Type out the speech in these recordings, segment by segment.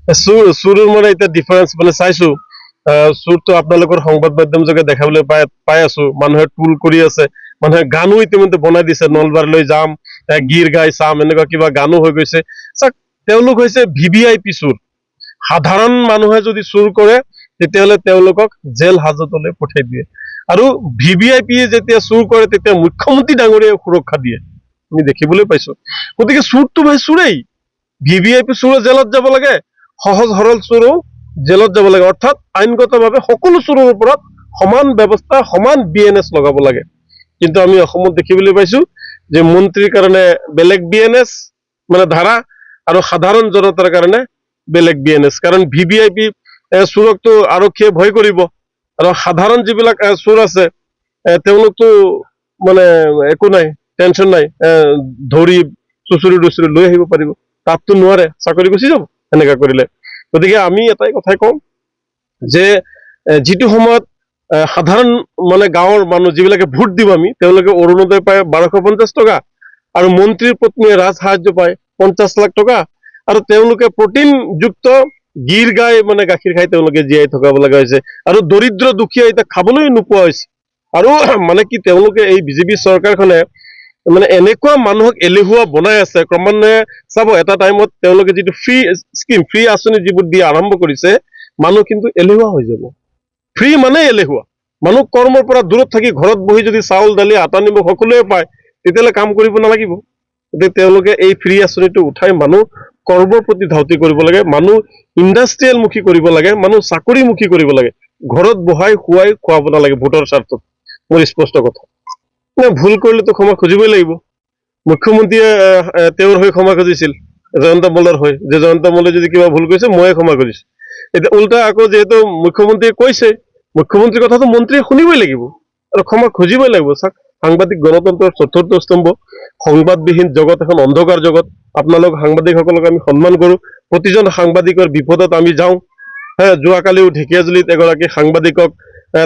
চুৰৰ মানে এতিয়া ডিফাৰেন্স মানে চাইছো। চুৰটো আপোনালোকৰ সংবাদ মাধ্যম যোগে দেখাবলৈ পাই আছো। মানুহে টুল কৰি আছে, মানুহে গানো ইতিমধ্যে বনাই দিছে, নলবাৰীলৈ যাম, গীৰ গাই চাম, এনেকুৱা কিবা গানো হৈ গৈছে। চাওক, তেওঁলোক হৈছে VVIP চুৰ। সাধাৰণ মানুহে যদি চুৰ কৰে তেতিয়াহ'লে তেওঁলোকক জেল হাজতলৈ পঠিয়াই দিয়ে। আৰু VVIP যেতিয়া চুৰ কৰে তেতিয়া মুখ্যমন্ত্ৰী ডাঙৰীয়াই সুৰক্ষা দিয়ে, আমি দেখিবলৈ পাইছো। গতিকে চুৰটো ভাই চুৰেই। VVIP চুৰো জেলত যাব লাগে, সহজ সৰল চুৰো জেলত যাব লাগে। অৰ্থাৎ আইনগতভাৱে সকলো চুৰৰ ওপৰত সমান ব্যৱস্থা, সমান BNS লগাব লাগে। কিন্তু আমি অসমত দেখিবলৈ পাইছো যে মন্ত্ৰীৰ কাৰণে বেলেগ BNS মানে ধাৰা, আৰু সাধাৰণ জনতাৰ কাৰণে বেলেগ BNS। কাৰণ VVIP চুৰকটো আৰক্ষীয়ে ভয় কৰিব, আৰু সাধাৰণ যিবিলাক চুৰ আছে তেওঁলোকতো মানে একো নাই, টেনচন নাই, ধৰি চুচুৰি দুচুৰি লৈ আহিব পাৰিব। তাততো নোৱাৰে, চাকৰি গুচি যাব এনেকা কৰিলে। গতিকে আমি এটাই কথাই কওঁ যে যিটো সময়ত সাধাৰণ মানে গাঁৱৰ মানুহ যিবিলাকে ভোট দিব, আমি তেওঁলোকে অৰুণোদয় পায় 1250 টকা, আৰু মন্ত্ৰীৰ পত্নীয়ে ৰাজ সাহায্য পায় 50 লাখ টকা, আৰু তেওঁলোকে প্ৰটিনযুক্ত গীৰ গাই মানে গাখীৰ খাই তেওঁলোকে জীয়াই থকাব লগা হৈছে। আৰু দৰিদ্ৰ দুখীয়া এতিয়া খাবলৈ নোপোৱা হৈছে। আৰু মানে কি, তেওঁলোকে এই বিজেপি চৰকাৰখনে মানে এনেকুৱা মানুহক এলেহুৱা বনাই আছে ক্ৰমান্বয়ে। চাব, এটা টাইমত তেওঁলোকে যিটো ফ্ৰী স্কিম, ফ্ৰী আঁচনি যিবোৰ দি আৰম্ভ কৰিছে, মানুহ কিন্তু এলেহুৱা হৈ যাব। ফ্ৰী মানে এলেহুৱা মানুহ। কৰ্মৰ পৰা দূৰত থাকি ঘৰত বহি যদি চাউল দালি আটা নিমখ সকলোৱে পায় তেতিয়াহ'লে কাম কৰিব নালাগিব। গতিকে তেওঁলোকে এই ফ্ৰী আঁচনিটো উঠাই মানুহ কৰ্মৰ প্ৰতি ধাউতি কৰিব লাগে, মানুহ ইণ্ডাষ্ট্ৰিয়েল মুখী কৰিব লাগে, মানুহ চাকৰিমুখী কৰিব লাগে। ঘৰত বহাই খুৱাই খুৱাব নালাগে ভোটৰ স্বাৰ্থত। মোৰ স্পষ্ট কথা। ভুল কৰিলেতো ক্ষমা খুজিবই লাগিব। মুখ্যমন্ত্ৰীয়ে তেওঁৰ হৈ ক্ষমা খুজিছিল জয়ন্ত মল্লৰ হৈ, যে জয়ন্ত মল্লে যদি কিবা ভুল কৰিছে ময়ে ক্ষমা কৰিছো। এতিয়া উল্টা আকৌ যিহেতু মুখ্যমন্ত্ৰীয়ে কৈছে, মুখ্যমন্ত্ৰীৰ কথাটো মন্ত্ৰীয়ে শুনিবই লাগিব আৰু ক্ষমা খুজিবই লাগিব। চাওক, সাংবাদিক গণতন্ত্ৰৰ চতুৰ্থ স্তম্ভ। সংবাদবিহীন জগত এখন অন্ধকাৰ জগত। আপোনালোক সাংবাদিকসকলক আমি সন্মান কৰো। প্ৰতিজন সাংবাদিকৰ বিপদত আমি যাওঁ। যোৱাকালিও ঢেকীয়াজুলিত এগৰাকী সাংবাদিকক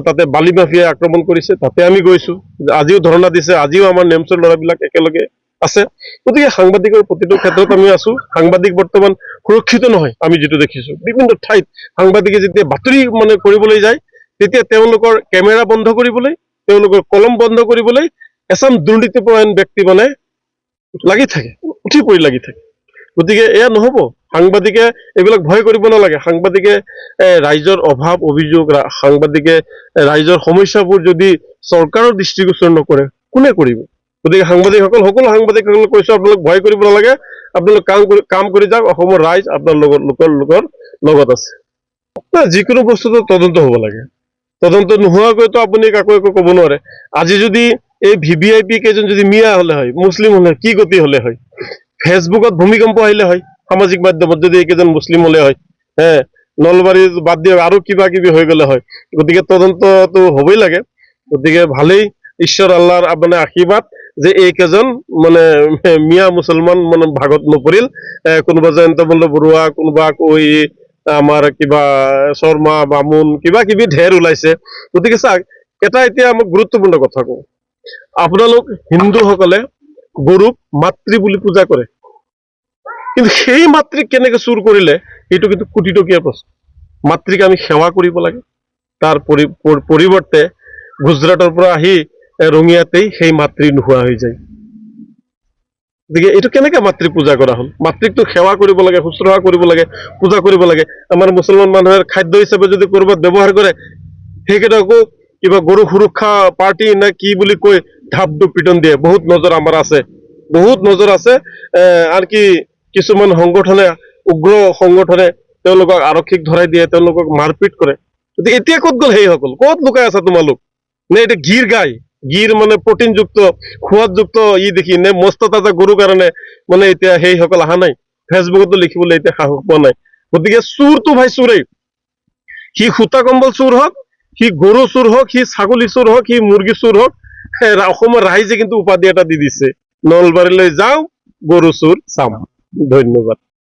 তাতে বালি মাফিয়াই আক্ৰমণ কৰিছে, তাতে আমি গৈছো। আজিও ধৰ্ণা দিছে, আজিও আমাৰ নেমচৰ ল'ৰাবিলাক একেলগে আছে। গতিকে সাংবাদিকৰ প্ৰতিটো ক্ষেত্ৰত আমি আছো। সাংবাদিক বৰ্তমান সুৰক্ষিত নহয়। আমি যিটো দেখিছো বিভিন্ন ঠাইত সাংবাদিকে যেতিয়া বাতৰি মানে কৰিবলৈ যায়, তেতিয়া তেওঁলোকৰ কেমেৰা বন্ধ কৰিবলৈ, তেওঁলোকৰ কলম বন্ধ কৰিবলৈ এচাম দুৰ্নীতিপৰায়ণ ব্যক্তি মানে লাগি থাকে, উঠি পৰি লাগি থাকে। গতিকে এয়া নহব। সাংবাদিকে এইবিলাক ভয় কৰিব নালাগে। সাংবাদিকে ৰাইজৰ অভাৱ অভিযোগ, সাংবাদিকে ৰাইজৰ সমস্যাবোৰ যদি চৰকাৰৰ দৃষ্টিগোচৰ নকৰে, কোনে কৰিব? গতিকে সাংবাদিকসকল, সকলো সাংবাদিকসকলক কৈছো, আপোনালোক ভয় কৰিব নালাগে। আপোনালোক কাম কৰি যাওক। অসমৰ ৰাইজ আপোনাৰ লোকৰ লগত আছে। যিকোনো বস্তুটো তদন্ত হ'ব লাগে। তদন্ত নোহোৱাকৈতো আপুনি কাকো একো ক'ব নোৱাৰে। আজি যদি এই VVIP কেইজন যদি মিয়া হলে হয়, মুছলিম হলে কি গতি হলে হয়? ফেচবুকত ভূমিকম্প আহিলে হয়, সামাজিক মাধ্যমত যদি এইকেইজন মুছলিম হলে হয়, নলবাৰী বাদ দিয়ক আৰু কিবা কিবি হৈ গলে হয়। গতিকে তদন্তটো হবই লাগে। গতিকে ভালেই, ঈশ্বৰ আল্লাহৰ মানে আশীৰ্বাদ যে এইকেইজন মানে মিয়া মুছলমান মানে ভাগত নপৰিল। কোনোবা জয়ন্ত মল্ল বৰুৱা, কোনোবা আকৌ আমাৰ কিবা শৰ্মা বামুণ, কিবা কিবি ঢেৰ ওলাইছে। গতিকে চাওক, এটা এতিয়া আমাক গুৰুত্বপূৰ্ণ কথা কওঁ। আপোনালোক হিন্দুসকলে গৰুক মাতৃ বুলি পূজা কৰে, কিন্তু সেই মাতৃক কেনেকে চুৰ কৰিলে এইটো কিন্তু কোটিটকীয়া প্ৰশ্ন। মাতৃক আমি সেৱা কৰিব লাগে, তাৰ পৰিৱৰ্তে গুজৰাটৰ পৰা আহি ৰঙিয়াতেই সেই মাতৃ নোহোৱা হৈ যায়। গতিকে এইটো কেনেকে মাতৃ পূজা কৰা হ'ল? মাতৃকটো সেৱা কৰিব লাগে, শুশ্ৰূষা কৰিব লাগে, পূজা কৰিব লাগে। আমাৰ মুছলমান মানুহে খাদ্য হিচাপে যদি কৰবাত ব্যৱহাৰ কৰে, সেইকেইটাকো কিবা গৰু সুৰক্ষা পাৰ্টি নে কি বুলি কৈ ঢাপ ঢুপ পিটন দিয়ে। বহুত নজৰ আমাৰ আছে, বহুত নজৰ আছে। আনকি কিছুমান সংগঠনে, উগ্ৰ সংগঠনে তেওঁলোকক আৰক্ষীক ধৰাই দিয়ে, তেওঁলোকক মাৰপিট কৰে। গতিকে এতিয়া ক'ত গ'ল সেইসকল? ক'ত লুকাই আছা তোমালোক? নে এতিয়া গীৰ গাই, গীৰ মানে প্ৰটিনযুক্ত সোৱাদযুক্ত দেখি নে মস্ত তাজা গৰুৰ কাৰণে মানে এতিয়া সেইসকল অহা নাই? ফেচবুকতো লিখিবলৈ এতিয়া সাহস পোৱা নাই। গতিকে চুৰটো ভাই চুৰেই। সি সূতা কম্বল চুৰ হওক, সি গৰু চুৰ হওক, সি ছাগলী চুৰ হওক, সি মুৰ্গী চুৰ হওক, অসমৰ ৰাইজে কিন্তু উপাধি এটা দি দিছে, নলবাৰীলৈ যাওঁ গৰু চুৰ চাম। ধন্যবাদ।